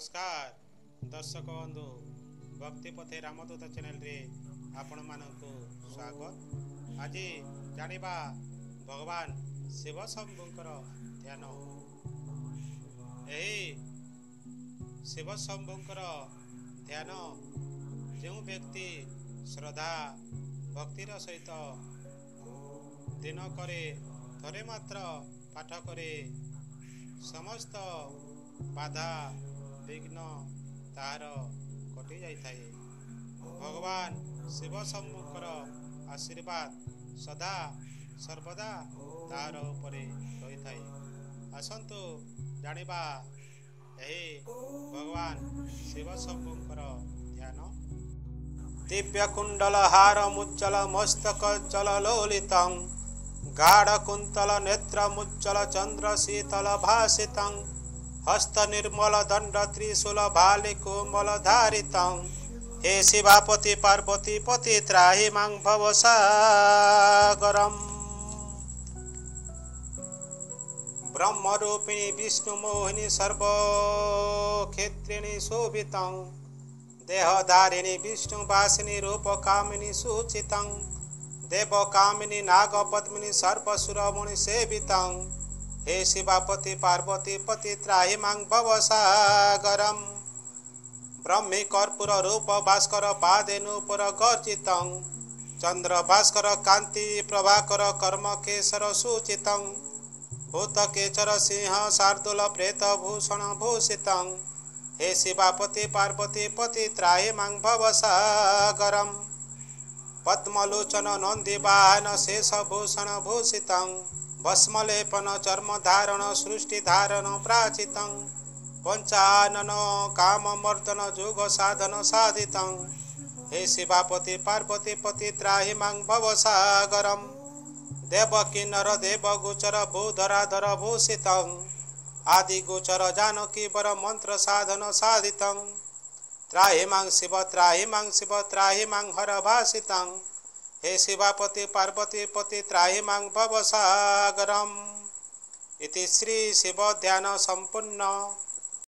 नमस्कार दर्शक बंधु भक्ति पथे रामदूत चैनल रे आपण मानक स्वागत। आज जानिबा भगवान शिव शंभुंकर ध्यान। एही शिव शंभुंकर ध्यान जो व्यक्ति श्रद्धा भक्तिर सहित दिन करे थरे मात्र पाठ करे समस्त बाधा विघ्न तार कटि जाए। भगवान शिव शंभुंकर आशीर्वाद सदा सर्वदा तार उपरे रही थाए। आसंतु जानिबा एही भगवान शिव शंभुंकर ध्यान। दिव्य कुंडल हार मुच्चल मस्तक चल लोलितं गाढ़ कुंतल नेत्र मुच्चल चंद्र शीतल भासितं हस्त निर्मल दंड त्रिशूल भालि कोमल धारितं हे शिवापति पार्वती पति त्राहि मां भवसागरम्। ब्रह्मरूपिणी विष्णु मोहिनी सर्वक्षेत्रिणी शोभितं देहधारिणी विष्णुवासिनी रूपकामिनी सूचितं देवकामिनी नागपद्मिनी सर्वसुरमुनि सेवितं हे शिवापति पार्वती पति त्राहि मां भवसागरम्। ब्रह्मी कर्पूर रूप भास्कर पादे नूपुर गर्जितं चंद्र भास्कर कांति प्रभाकर कर्म केसर सूचितं भूतकेचर सिंह शार्दूल प्रेत भूषण भूषितं हे शिवापति पार्वती पति त्राहि मां भवसागरम्। पद्मलोचन नंदी वाहन शेषभूषण भूषितं भस्मलेपन चर्म धारण सृष्टि धारण प्राचितं पंचानन काममर्दन जोग साधन साधितं हे शिवापति पार्वती पति त्राहि मां भवसागरम्। देवकी नर देव गोचर भूधराधर भूषितं आदि गोचर जानकी वर मंत्र साधन साधितं त्राहि मां शिव त्राहि मां शिव त्राहि मां हर भासितं हे शिवापति पार्वती पति त्राहि मां भवसागरम्। इति श्री शिव ध्यान संपूर्ण।